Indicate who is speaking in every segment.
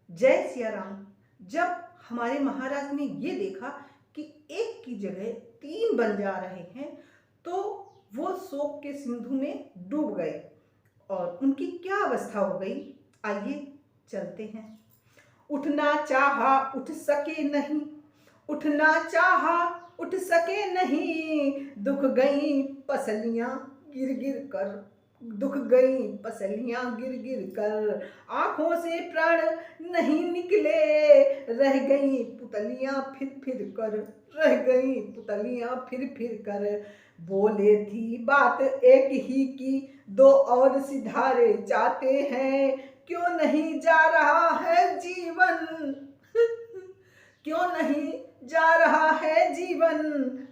Speaker 1: जय सिया राम। जब हमारे महाराज ने ये देखा कि एक की जगह तीन बन जा रहे हैं तो वो शोक के सिंधु में डूब गए और उनकी क्या अवस्था हो गई, आइए चलते हैं। उठना चाहा उठ सके नहीं, उठना चाहा उठ सके नहीं, दुख गई पसलियां गिर गिर कर, दुख गई पसलियां गिर गिर कर, आंखों से प्राण नहीं निकले, रह गई पुतलियां फिर फिर कर, रह गई पुतलियां फिर फिर कर। बोले थी बात एक ही की, दो और सिधारे जाते हैं, क्यों नहीं जा रहा है जीवन क्यों नहीं जा रहा है जीवन,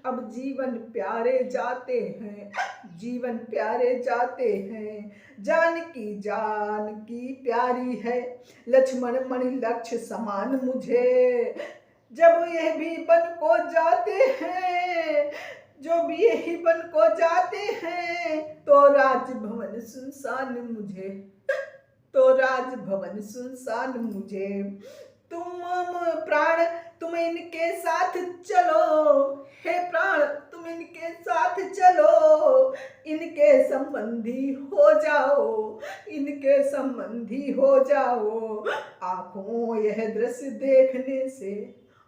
Speaker 1: अब जीवन प्यारे जाते हैं, जीवन प्यारे जाते हैं। जान की प्यारी है, लक्ष्मण मणि लक्ष्य समान मुझे, जब यह भी बन को जाते हैं, जो भी यही बन को जाते हैं, तो राजभवन सुनसान मुझे, तो राजभवन सुनसान मुझे। तुम प्राण तुम इनके साथ चलो, हे प्राण तुम इनके साथ चलो, इनके संबंधी हो जाओ, इनके संबंधी हो जाओ। आंखों यह दृश्य देखने से,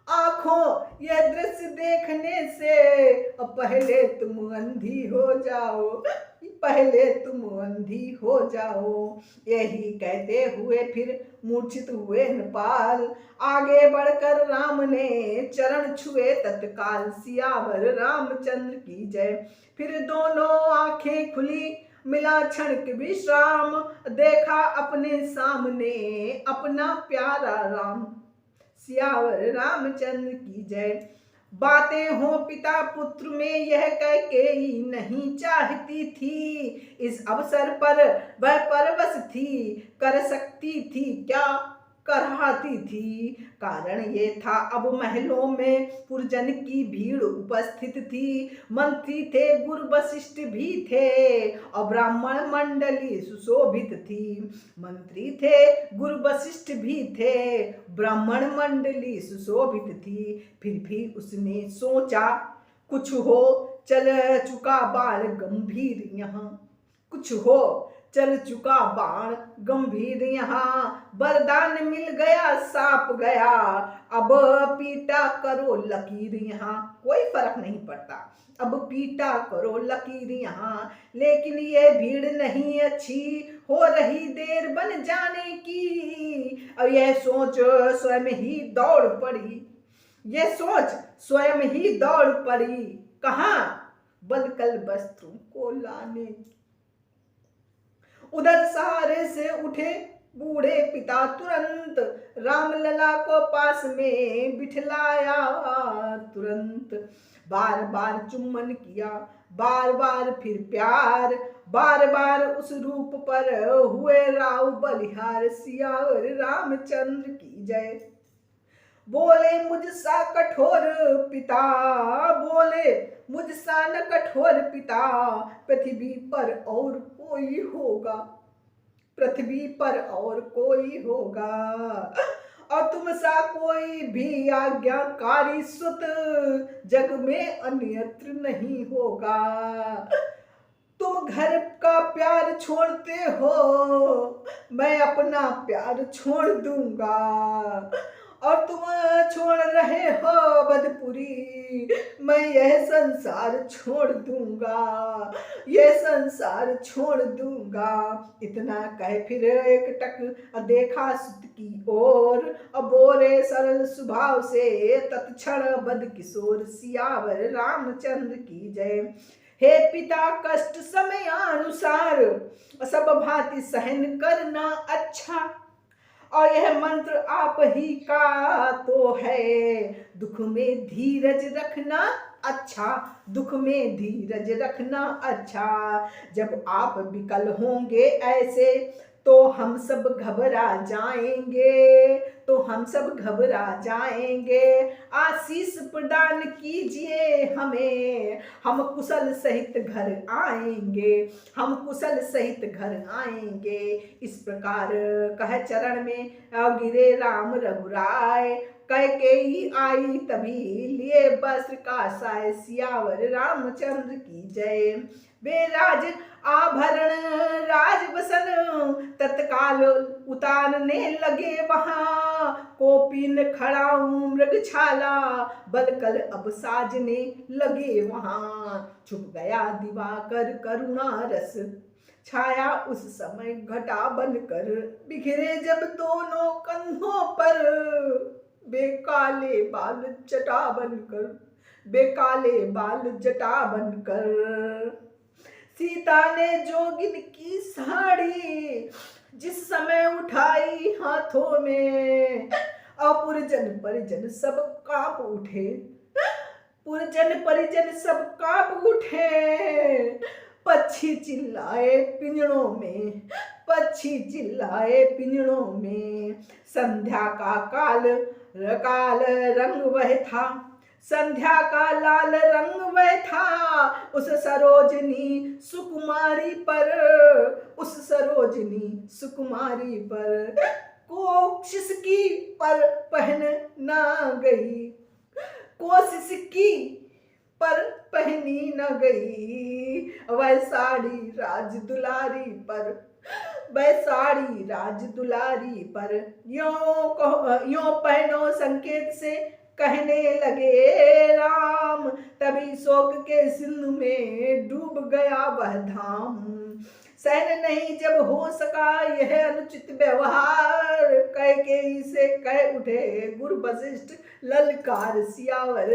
Speaker 1: आंखों यह दृश्य देखने से, पहले तुम अंधी हो जाओ, पहले तुम अंधी हो जाओ। यही कहते हुए फिर मूर्छित हुए नृपाल, आगे बढ़कर राम ने चरण छुए तत्काल, सियावर रामचंद्र की जय। फिर दोनों आंखें खुली, मिला क्षणिक विश्राम, देखा अपने सामने अपना प्यारा राम, सियावर रामचंद्र की जय। बातें हो पिता पुत्र में यह कैकेयी नहीं चाहती थी, इस अवसर पर वह परवश थी, कर सकती थी क्या कराहती थी। कारण ये था अब महलों में पुरजन की भीड़ उपस्थित थी, मंत्री थे गुरु वशिष्ठ भी थे और ब्राह्मण मंडली सुशोभित थी। मंत्री थे गुरु वशिष्ठ भी थे, ब्राह्मण मंडली सुशोभित थी। फिर भी उसने सोचा कुछ हो चल चुका बाण गंभीर यहाँ, कुछ हो चल चुका बाण गंभीर यहाँ, वरदान मिल गया साप गया, अब पीटा करो लकीर यहाँ। कोई फर्क नहीं पड़ता, अब पीटा करो लकीर यहाँ। लेकिन ये भीड़ नहीं अच्छी, हो रही देर बन जाने की, अब यह सोच स्वयं ही दौड़ पड़ी, यह सोच स्वयं ही दौड़ पड़ी, कहाँ बलकल वस्त्रों को लाने। उधर सहारे से उठे बूढ़े पिता तुरंत, रामलला को पास में बिठलाया तुरंत। बार बार चुम्बन किया, बार बार फिर प्यार, बार बार उस रूप पर हुए राव बलिहार, सियावर रामचंद्र की जय। बोले मुझसा कठोर पिता, बोले मुझसा न कठोर पिता, पृथ्वी पर और कोई होगा, पृथ्वी पर और कोई होगा, और तुम सा कोई भी आज्ञाकारी सुत जग में अन्यत्र नहीं होगा। तुम घर का प्यार छोड़ते हो, मैं अपना प्यार छोड़ दूंगा, और तुम छोड़ रहे हो बदपुरी, मैं यह संसार छोड़ दूंगा, यह संसार छोड़ दूंगा। इतना कह फिर एक टक देखा सुत की ओर, बोले सरल स्वभाव से तत्क्षण बद किशोर, सियावर रामचंद्र की जय। हे पिता कष्ट समयानुसार, सब भांति सहन करना अच्छा, और यह मंत्र आप ही का तो है, दुख में धीरज रखना अच्छा, दुख में धीरज रखना अच्छा। जब आप विकल होंगे ऐसे तो हम सब घबरा जाएंगे, तो हम सब घबरा जाएंगे। आशीष प्रदान कीजिए हमें, हम कुशल सहित घर आएंगे, हम कुशल सहित घर आएंगे। इस प्रकार कह चरण में गिरे राम रघुराय। कैकेयी आई तभी लिए वस्त्र कासाय, सियावर रामचंद्र की जय। वे राज आभरण राजबसन तत्काल उतारने लगे वहां। कोपिन खड़ाऊं मृगछाला, बलकल अब साजने लगे वहां। छुप गया दिवाकर करुणा रस, छाया उस समय घटा बनकर। बिखरे जब दोनों कंधों पर, बेकाले बाल जटा बनकर, बेकाले बाल जटा बनकर। सीता ने जोगिन की साड़ी जिस समय उठाई हाथों में, अपुरजन परिजन सब कांप उठे, पुरजन परिजन सब कांप उठे। पक्षी चिल्लाए पिंजड़ों में, पक्षी चिल्लाए पिंजड़ों में। संध्या का काल रंग वह था, संध्या का लाल रंग वह था। उस सरोजनी सुकुमारी पर, उस सरोजनी सुकुमारी पर। कोशिश की पर पहन ना गई, कोशिश की पर पहनी न गई। वह साड़ी राज दुलारी पर, वह साड़ी राज दुलारी पर। यों पहनो संकेत से कहने लगे राम। तभी शोक के सिंधु में डूब गया वह धाम। सहन नहीं जब हो सका यह अनुचित व्यवहार, कैकेयी से कह उठे गुरु वशिष्ठ ललकार सियावर।